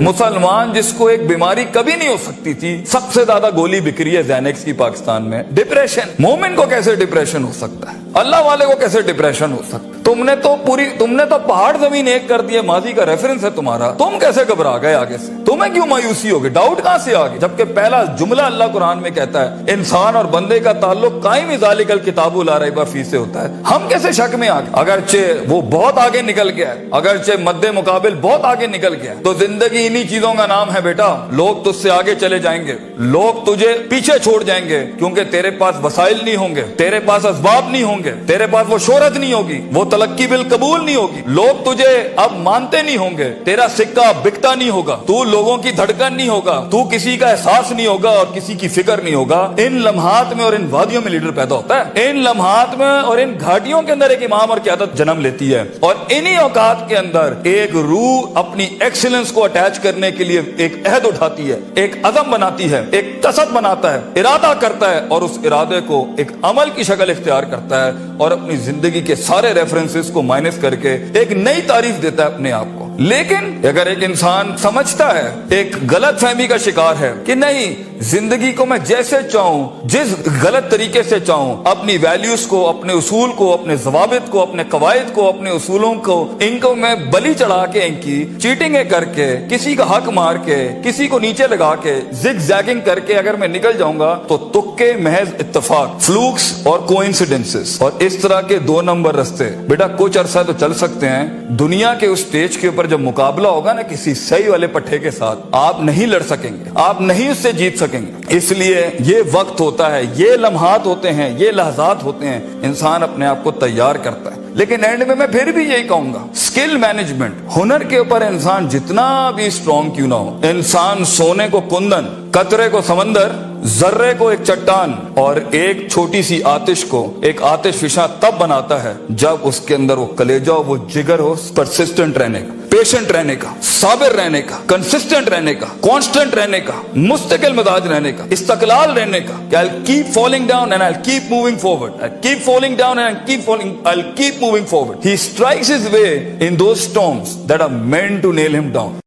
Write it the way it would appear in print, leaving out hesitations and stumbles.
मुसलमान जिसको एक बीमारी कभी नहीं हो सकती थी, सबसे ज्यादा गोली बिक रही है ज़ैनेक्स की पाकिस्तान में। डिप्रेशन, मोमिन को कैसे डिप्रेशन हो सकता है? अल्लाह वाले को कैसे डिप्रेशन हो सकता है? तुमने तो पहाड़ जमीन एक कर दिए, माजी का रेफरेंस है तुम्हारा। तुम कैसे घबरा गए आगे से? तुम्हें क्यों मायूसी हो गई? डाउट कहां से आ गई? जबकि पहला जुमला अल्लाह कुरान में कहता है इंसान और बंदे का ताल्लुक कायम ज़ालिकल किताबु ला रैब फीह से होता है। हम कैसे शक में आ गए? अगरचे वो बहुत आगे निकल गया है, अगरचे मद्दे मुकाबिल बहुत आगे निकल गया है, तो जिंदगी इन्हीं चीजों का नाम है बेटा। लोग तुझसे आगे चले जाएंगे, लोग तुझे पीछे छोड़ जाएंगे, क्योंकि तेरे पास वसाइल नहीं होंगे, तेरे पास असबाब नहीं होंगे, तेरे पास वो शोहरत नहीं होगी, वो तलक्की बिल कबूल नहीं होगी, लोग तुझे अब मानते नहीं होंगे, तेरा सिक्का बिकता नहीं होगा, तू लोगों की धड़कन नहीं होगा, तू किसी का एहसास नहीं होगा और किसी की फिक्र नहीं होगा। इन लम्हात में और इन वादियों में लीडर पैदा होता है। इन लम्हात में और इन घाटियों के अंदर एक इमाम और क़यादत जन्म लेती है, और इन्हीं औकात के अंदर एक रूह अपनी एक्सीलेंस को अटैच करने के लिए एक अहद उठाती है, एक अज़म बनाती है, एक कसद बनाता है, इरादा करता है, और उस इरादे को एक अमल की शक्ल इख्तियार करता है और अपनी जिंदगी के सारे रेफरेंसेस को माइनस करके एक नई तारीफ देता है अपने आप को। लेकिन अगर एक इंसान समझता है, एक गलत फहमी का शिकार है कि नहीं, जिंदगी को मैं जैसे चाहूं, जिस गलत तरीके से चाहूं, अपनी वैल्यूज को, अपने उसूल को, अपने जवाबित को, अपने कवायद को, अपने उसूलों को, इनको मैं बलि चढ़ा के, इनकी चीटिंग करके, किसी का हक मार के, किसी को नीचे लगा के, जिग जैगिंग करके अगर मैं निकल जाऊंगा तो तुक्के, महज इत्तेफाक, फ्लूक्स और कोइंसिडेंसेस, और इस तरह के 2 नंबर रास्ते बेटा कुछ अरसा तो चल सकते हैं। दुनिया के उस स्टेज के ऊपर जब मुकाबला होगा ना किसी सही वाले पट्टे के साथ, आप नहीं लड़ सकेंगे, आप नहीं उससे जीत सकेंगे। इसलिए ये वक्त होता है, ये लम्हात होते हैं, ये लहजात होते हैं, इंसान अपने आप को तैयार करता है। लेकिन एंड में मैं फिर भी यही कहूंगा, स्किल मैनेजमेंट, हुनर के ऊपर इंसान जितना भी स्ट्रॉन्ग क्यों ना हो, इंसान सोने को कुंदन, कतरे को समंदर, जर्रे को एक चट्टान और एक छोटी सी आतिश को एक आतिश फिशा तब बनाता है जब उसके अंदर वो कलेजा, वो जिगर हो, परसिस्टेंट रहने का, पेशेंट रहने का, साबिर रहने का, कंसिस्टेंट रहने का, कांस्टेंट रहने का, मुस्तकिल मिजाज रहने का, इस्तकलाल रहने का, कि I'll keep falling down and I'll keep moving forward. I'll keep falling down and I'll keep moving forward. He strikes his way in those storms that are meant to nail him down.